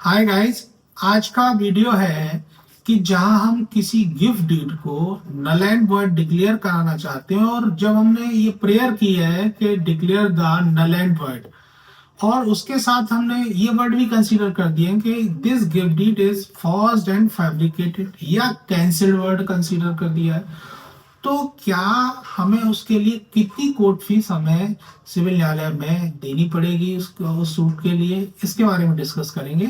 Hi guys. आज का video है कि जहां हम किसी गिफ्ट डीड को नल एंड वॉइड डिक्लेयर कराना चाहते हैं, और जब हमने ये प्रेयर की है कि declare the null and void, और उसके साथ हमने ये वर्ड भी कंसीडर कर दिए कि this gift deed is forced and fabricated या कैंसिल्ड वर्ड कंसीडर कर दिया है, तो क्या हमें उसके लिए कितनी कोर्ट फीस हमें सिविल न्यायालय में देनी पड़ेगी उस सूट के लिए, इसके बारे में डिस्कस करेंगे।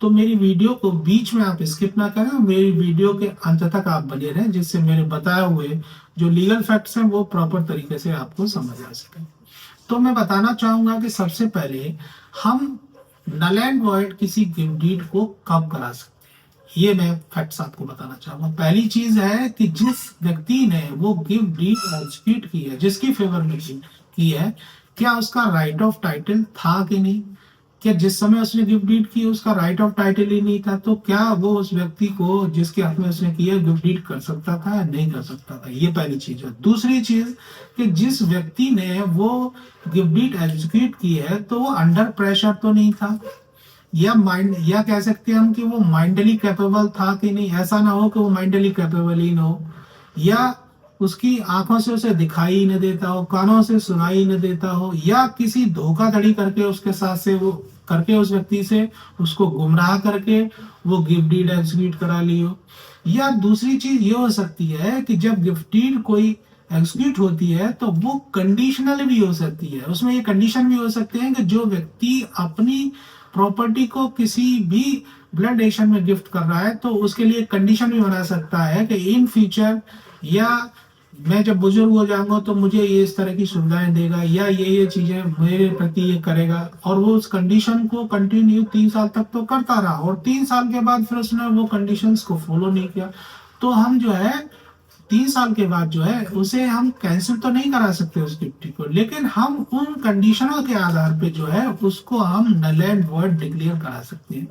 तो मेरी वीडियो को बीच में आप स्किप ना करें, मेरी वीडियो के अंत तक आप बने रहें, जिससे मेरे बताए हुए जो लीगल फैक्ट्स हैं वो प्रॉपर तरीके से आपको समझ आ सके। तो मैं बताना चाहूंगा कि सबसे पहले हम नल एंड वॉइड किसी गिफ्ट डीड को कब करा सकते हैं, ये मैं फैक्ट्स आपको बताना चाहूंगा। पहली चीज है कि जिस व्यक्ति ने वो गिफ्ट डीड एग्जीक्यूट की है, जिसकी फेवर में की है, क्या उसका राइट ऑफ टाइटल था कि नहीं। क्या जिस समय उसने गिफ्ट डीड की उसका राइट ऑफ टाइटल ही नहीं था, तो क्या वो उस व्यक्ति को जिसके हक में उसने किया गिफ्ट डीड कर सकता था या नहीं कर सकता था। ये पहली चीज है। दूसरी चीज कि जिस व्यक्ति ने वो गिफ्ट डीड एग्जीक्यूट की है तो वो अंडर प्रेशर तो नहीं था, या माइंड, या कह सकते हैं हम कि वो माइंडली कैपेबल था कि नहीं। ऐसा ना हो कि वो माइंडली कैपेबल ही ना हो, या उसकी आंखों से उसे दिखाई ही न देता हो, कानों से सुनाई न देता हो, या किसी धोखाधड़ी करके उसके साथ से वो करके उस व्यक्ति से उसको गुमराह करके वो गिफ्ट डीड एग्जीक्यूट करा ली हो। या दूसरी चीज ये हो सकती है कि जब गिफ्ट डीड कोई एग्जीक्यूट होती है तो वो कंडीशनल भी हो सकती है। उसमें ये कंडीशन भी हो सकते हैं कि जो व्यक्ति अपनी प्रॉपर्टी को किसी भी ब्लड रिलेशन में गिफ्ट कर रहा है तो उसके लिए कंडीशन भी बना सकता है कि इन फ्यूचर, या मैं जब बुजुर्ग हो जाऊंगा तो मुझे ये इस तरह की सुविधाएं देगा, या ये चीजें मेरे प्रति ये करेगा, और वो उस कंडीशन को कंटिन्यू 3 साल तक तो करता रहा, और 3 साल के बाद फिर उसने वो कंडीशंस को फॉलो नहीं किया, तो हम जो है 3 साल के बाद जो है उसे हम कैंसिल तो नहीं करा सकते उस गिफ्ट को, लेकिन हम उन कंडीशनों के आधार पे जो है उसको हम नल एंड वॉइड डिक्लेयर करा सकते हैं।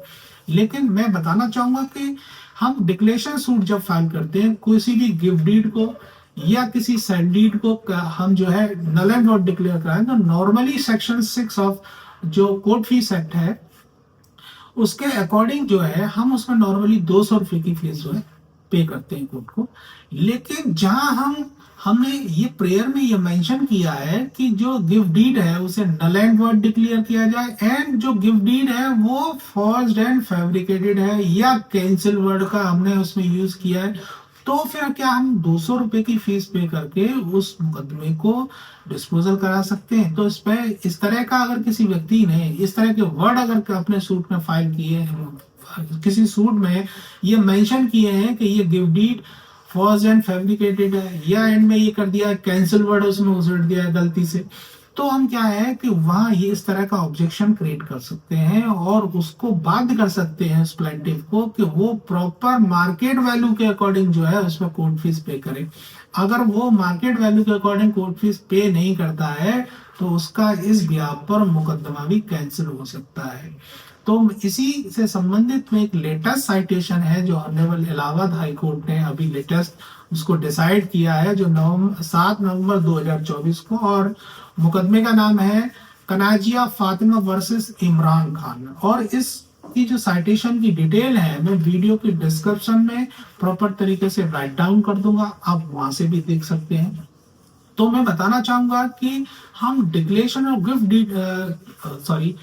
लेकिन मैं बताना चाहूंगा कि हम डिक्लेरेशन सूट जब फाइल करते हैं किसी भी गिफ्ट डीड को या किसी सेल डीड को हम जो है नल एंड वॉइड डिक्लेयर कराएं, तो नॉर्मली सेक्शन 6 ऑफ जो कोर्ट फीस एक्ट है उसके अकॉर्डिंग जो है हम उसमें नॉर्मली 200 रुपए की फीस जो है पे करते हैं कोर्ट को। लेकिन जहां हमने ये प्रेयर में ये मेंशन किया है कि जो गिफ्ट डीड है उसे नल एंड वॉइड डिक्लेयर किया जाए, एंड जो गिफ्ट डीड है वो फॉर्ज्ड एंड फैब्रिकेटेड है या कैंसिल वर्ड का हमने उसमें यूज किया है, तो फिर क्या हम 200 रुपए की फीस पे करके उस मुकदमे को डिस्पोजल करा सकते हैं। तो इस पे इस तरह का अगर किसी व्यक्ति ने इस तरह के वर्ड अगर अपने सूट में फाइल किए हैं, किसी सूट में ये मेंशन किए हैं कि ये gift deed forge and fabricated है, या एंड में ये कर दिया कैंसिल वर्ड उसमें उलट दिया है गलती से, तो हम क्या है कि वहां ये इस तरह का ऑब्जेक्शन क्रिएट कर सकते हैं और उसको बाध्य कर सकते हैं उस प्लेंटिफ को कि वो प्रॉपर मार्केट वैल्यू के अकॉर्डिंग जो है उसमें कोर्ट फीस पे करे। अगर वो मार्केट वैल्यू के अकॉर्डिंग कोर्ट फीस पे नहीं करता है तो उसका इस ब्याह पर मुकदमा भी कैंसिल हो सकता है। तो इसी से संबंधित में एक लेटेस्ट साइटेशन है जो ऑनरेबल इलाहाबाद हाई कोर्ट ने अभी लेटेस्ट उसको डिसाइड किया है, जो 7 नवंबर 2024 को, और मुकदमे का नाम है कनाजिया फातिमा वर्सेस इमरान खान। और इस की जो साइटेशन की डिटेल है मैं वीडियो की डिस्क्रिप्शन में प्रॉपर तरीके से राइट डाउन कर दूंगा, आप वहां से भी देख सकते हैं। तो मैं बताना चाहूंगा कि हम declaration of gift deed, sorry,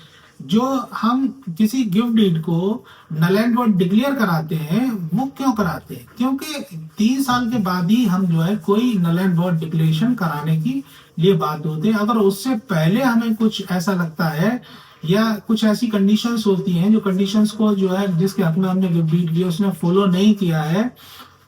जो हम किसी गिफ्ट डीड को नल एंड वॉइड डिक्लेयर कराते हैं वो क्यों कराते हैं, क्योंकि 3 साल के बाद ही हम जो है कोई नल एंड वॉइड डिक्लेरेशन कराने की लिए बात होते हैं। अगर उससे पहले हमें कुछ ऐसा लगता है या कुछ ऐसी कंडीशंस होती हैं जो कंडीशंस को जो है जिसके हक में हमने गिफ्ट डीड किया उसने फॉलो नहीं किया है,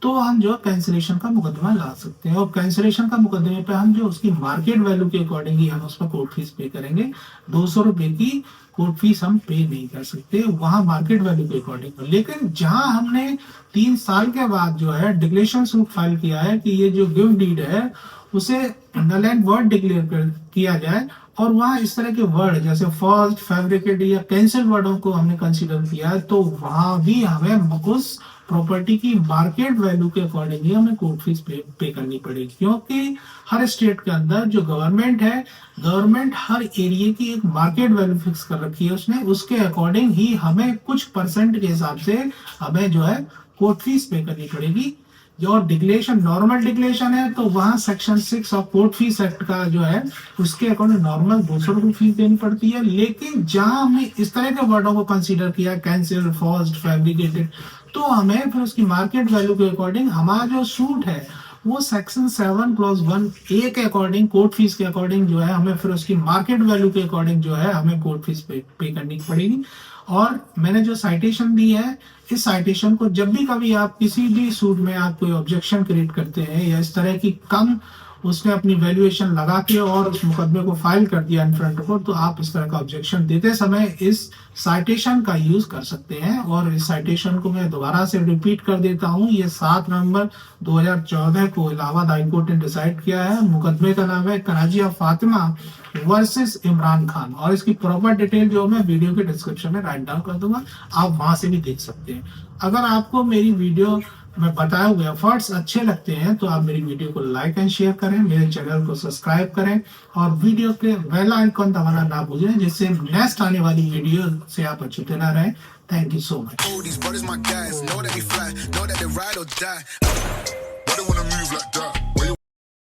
तो हम जो कैंसिलेशन का मुकदमा ला सकते हैं। और कैंसिलेशन का मुकदमे पे हम जो उसकी मार्केट वैल्यू के अकॉर्डिंग ही हम उस पर कोर्ट फीस पे करेंगे। 200 रुपए की कोर्ट फीस हम पे नहीं कर सकते वहां मार्केट वैल्यू के अकॉर्डिंग। लेकिन जहां हमने 3 साल के बाद जो है डिक्लेरेशन सूट फाइल किया है कि ये जो गिफ्ट डीड है उसे नल एंड वॉइड डिक्लेयर किया जाए, और वहां इस तरह के वर्ड जैसे फॉर्स्ड, फैब्रिकेटेड या कैंसिल वर्डों को हमने कंसीडर किया है, तो वहां भी हमें उस प्रॉपर्टी की मार्केट वैल्यू के अकॉर्डिंग ही हमें कोर्ट फीस पे करनी पड़ेगी, क्योंकि हर स्टेट के अंदर जो गवर्नमेंट है, गवर्नमेंट हर एरिया की एक मार्केट वैल्यू फिक्स कर रखी है उसने, उसके अकॉर्डिंग ही हमें कुछ परसेंट के हिसाब से हमें जो है कोर्ट फीस पे करनी पड़ेगी। जो डिक्लेरेशन नॉर्मल डिक्लेरेशन है तो वहां section 6 of court fees act का जो है उसके अकॉर्डिंग नॉर्मल 200 रुपये फीस देनी पड़ती है। लेकिन जहां हमने इस तरह के वर्डों को कंसीडर किया, कैंसिल, फॉर्स्ड, फैब्रिकेटेड, तो हमें फिर उसकी मार्केट वैल्यू के अकॉर्डिंग हमारा जो सूट है वो सेक्शन 7+1 के अकॉर्डिंग, कोर्ट फीस के अकॉर्डिंग जो है हमें फिर उसकी मार्केट वैल्यू के अकॉर्डिंग जो है हमें कोर्ट फीस पे करनी पड़ेगी। और मैंने जो साइटेशन दी है, इस साइटेशन को जब भी कभी आप किसी भी सूट में आप कोई ऑब्जेक्शन क्रिएट करते हैं या इस तरह की कम उसने अपनी वैल्यूएशन लगा के और उस मुकदमे को फाइल कर दिया इन फ्रंट को, तो आप इस तरह का ऑब्जेक्शन देते समय इस साइटेशन का यूज कर सकते हैं। और इस साइटेशन को मैं दोबारा से रिपीट कर देता हूं, ये 7 नवंबर 2014 को इलाहाबाद हाई कोर्ट ने डिसाइड किया है। मुकदमे का नाम है कनाजिया फातिमा वर्सेस इमरान खान, और इसकी प्रॉपर डिटेल जो मैं वीडियो के डिस्क्रिप्शन में राइट डाउन कर दूंगा, आप वहां से भी देख सकते हैं। अगर आपको मेरी वीडियो में बताए हुए एफर्ट्स अच्छे लगते हैं तो आप मेरी वीडियो को लाइक एंड शेयर करें, मेरे चैनल को सब्सक्राइब करें और वीडियो के बेल आइकन दबाना ना भूलें, जिससे नेक्स्ट आने वाली वीडियो से आप अछूते ना रहें। Thank you so much.